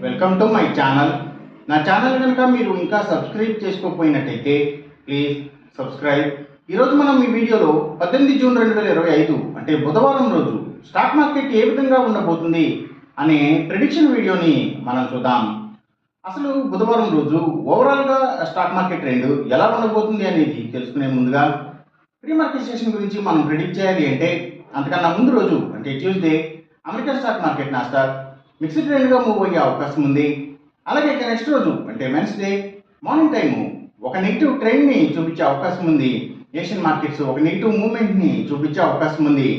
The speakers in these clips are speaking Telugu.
Welcome to my channel. నా ఛానల్ కనుక మీరు ఇంకా సబ్స్క్రైబ్ చేసుకోకపోయినట్టయితే ప్లీజ్ సబ్స్క్రైబ్. ఈరోజు మనం ఈ వీడియోలో 18 జూన్ 2025 అంటే బుధవారం రోజు స్టాక్ మార్కెట్ ఏ విధంగా ఉండబోతుంది అనే ప్రిడిక్షన్ వీడియోని మనం చూద్దాం. అసలు బుధవారం రోజు ఓవరాల్గా స్టాక్ మార్కెట్ ట్రెండ్ ఎలా ఉండబోతుంది అనేది తెలుసుకునే ముందుగా ప్రీ మార్కెట్ సెషన్ గురించి మనం ప్రిడిక్ట్ చేయాలి అంటే అంతకన్నా ముందు రోజు అంటే Tuesday American stock market Nasdaq mixed ట్రెండ్గా మూవ్ అయ్యే అవకాశం ఉంది. అలాగే ఇక నెక్స్ట్ రోజు అంటే వెన్స్డే మార్నింగ్ టైము ఒక నెగిటివ్ ట్రెండ్ని చూపించే అవకాశం ఉంది. ఏషియన్ మార్కెట్స్ ఒక నెగిటివ్ మూవ్మెంట్ని చూపించే అవకాశం ఉంది.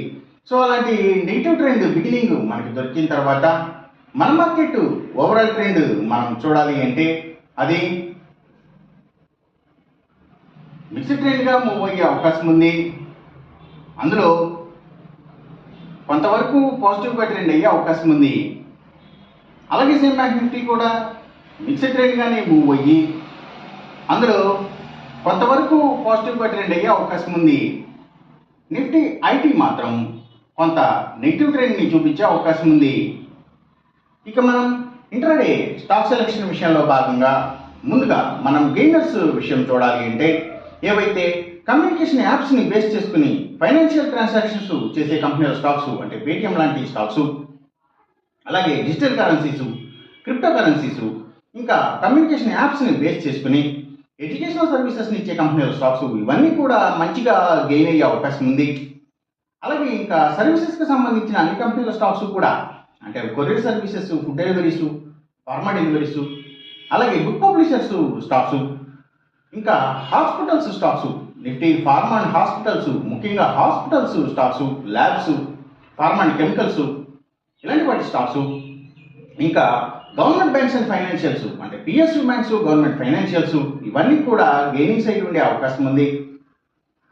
సో అలాంటి నెగిటివ్ ట్రెండ్ బిగినింగ్ మనకి దొరికిన తర్వాత మన మార్కెట్ ఓవరాల్ ట్రెండ్ మనం చూడాలి అంటే అది మిక్స్డ్ ట్రెండ్గా మూవ్ అయ్యే అవకాశం ఉంది. అందులో కొంతవరకు పాజిటివ్గా ట్రెండ్ అయ్యే అవకాశం ఉంది. అలాగే సేమ్ బ్యాంక్ నిఫ్టీ కూడా మిక్స్డ్ ట్రెండ్గానే మూవ్ అయ్యి అందులో కొంతవరకు పాజిటివ్గా ట్రెండ్ అయ్యే అవకాశం ఉంది. నిఫ్టీ ఐటీ మాత్రం కొంత నెగిటివ్ ట్రెండ్ని చూపించే అవకాశం ఉంది. ఇక మనం ఇంట్రాడే స్టాక్ సెలెక్షన్ విషయంలో భాగంగా ముందుగా మనం గెయినర్స్ విషయం చూడాలి అంటే ఏవైతే కమ్యూనికేషన్ యాప్స్ని బేస్ చేసుకుని ఫైనాన్షియల్ ట్రాన్సాక్షన్స్ చేసే కంపెనీల స్టాక్స్ అంటే పేటిఎం లాంటి స్టాక్స్, అలాగే డిజిటల్ కరెన్సీస్, క్రిప్టో కరెన్సీస్, ఇంకా కమ్యూనికేషన్ యాప్స్ని బేస్ చేసుకుని ఎడ్యుకేషనల్ సర్వీసెస్ని ఇచ్చే కంపెనీల స్టాక్స్ ఇవన్నీ కూడా మంచిగా గెయిన్ అయ్యే అవకాశం ఉంది. అలాగే ఇంకా సర్వీసెస్కి సంబంధించిన అన్ని కంపెనీల స్టాక్స్ కూడా అంటే courier services, food deliveries, pharma deliveries, అలాగే బుక్ పబ్లిషర్స్ స్టాక్స్, ఇంకా hospitals stocks, Nifty pharma and hospitals, ముఖ్యంగా hospitals stocks, labs, pharma and chemicals ఇలాంటి వాటి స్టాక్స్, ఇంకా గవర్నమెంట్ బ్యాంక్స్ అండ్ ఫైనాన్షియల్స్ అంటే పిఎస్యూ బ్యాంక్స్, గవర్నమెంట్ ఫైనాన్షియల్స్ ఇవన్నీ కూడా గెయినింగ్ సైడ్ ఉండే అవకాశం ఉంది.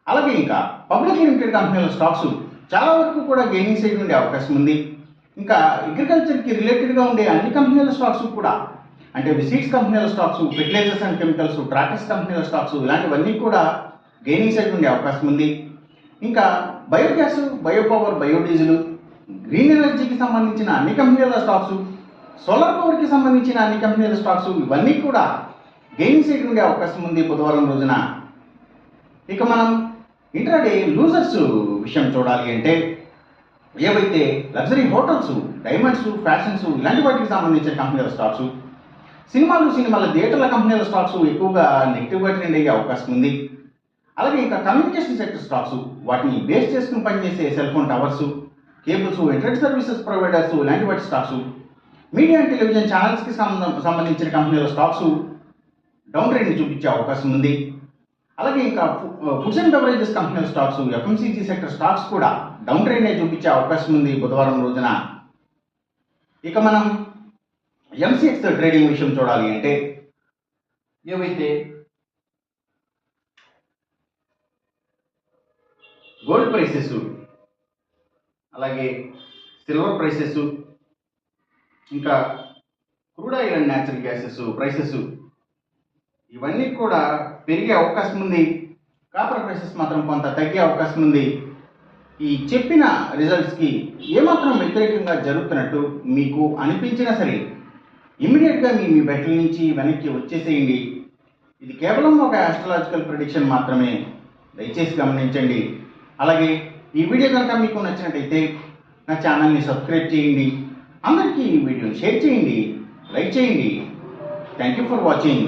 అలాగే ఇంకా పబ్లిక్ లిమిటెడ్ కంపెనీల స్టాక్స్ చాలా వరకు కూడా గెయినింగ్ సైడ్ ఉండే అవకాశం ఉంది. ఇంకా అగ్రికల్చర్కి రిలేటెడ్గా ఉండే అన్ని కంపెనీల స్టాక్స్ కూడా అంటే సీడ్స్ కంపెనీల stocks, fertilizers and chemicals, tractors కంపెనీల స్టాక్స్ ఇలాంటివన్నీ కూడా గెయినింగ్ సైడ్ ఉండే అవకాశం ఉంది. ఇంకా బయోగ్యాస్, బయోపవర్, బయోడీజిల్, గ్రీన్ ఎనర్జీకి సంబంధించిన అన్ని కంపెనీల స్టాక్స్, సోలార్ పవర్కి సంబంధించిన అన్ని కంపెనీల స్టాక్స్ ఇవన్నీ కూడా గెయినింగ్ సైడ్ ఉండే అవకాశం ఉంది బుధవారం రోజున. ఇక మనం ఇంట్రాడే లూజర్స్ విషయం చూడాలి అంటే ఏవైతే లగ్జరీ హోటల్స్, డైమండ్స్, ఫ్యాషన్స్ ఇలాంటి వాటికి సంబంధించిన కంపెనీల స్టాక్స్, సినిమాల థియేటర్ల కంపెనీల స్టాక్స్ ఎక్కువగా నెగిటివ్గా ట్రెండ్ అయ్యే అవకాశం ఉంది. అలాగే ఇంకా కమ్యూనికేషన్ సెక్టర్ స్టాక్స్ వాటిని బేస్ చేసుకుని పనిచేసే cell phone towers, cables, internet services providers ఇలాంటి వాటి స్టాక్స్, మీడియా అండ్ టెలివిజన్ ఛానల్స్కి సంబంధించిన కంపెనీల స్టాక్స్ డౌన్ ట్రెండ్ చూపించే అవకాశం ఉంది. అలాగే ఇంకా ఫుడ్స్ అండ్ బెవరేజెస్ కంపెనీల స్టాక్స్, ఎఫ్ఎంసీజీ సెక్టర్ స్టాక్స్ కూడా డౌన్ ట్రెండ్ చూపించే అవకాశం ఉంది బుధవారం రోజున. ఇక మనం ఎంసీఎక్స్ ట్రేడింగ్ విషయం చూడాలి అంటే ఏవైతే గోల్డ్ ప్రైసెస్, అలాగే సిల్వర్ ప్రైసెస్, ఇంకా crude oil and natural gases prices ఇవన్నీ కూడా పెరిగే అవకాశం ఉంది. కాపర్ ప్రైసెస్ మాత్రం కొంత తగ్గే అవకాశం ఉంది. ఈ చెప్పిన రిజల్ట్స్కి ఏమాత్రం వ్యతిరేకంగా జరుగుతున్నట్టు మీకు అనిపించినా సరే ఇమ్మీడియట్గా మీ బెట్ల నుంచి వెనక్కి వచ్చేసేయండి. ఇది కేవలం ఒక ఆస్ట్రాలజికల్ ప్రిడిక్షన్ మాత్రమే, దయచేసి గమనించండి. అలాగే ఈ వీడియో కనుక మీకు నచ్చినట్టయితే నా ఛానల్ని సబ్స్క్రైబ్ చేయండి, అందరికీ ఈ వీడియోని షేర్ చేయండి, లైక్ చేయండి. Thank you for watching.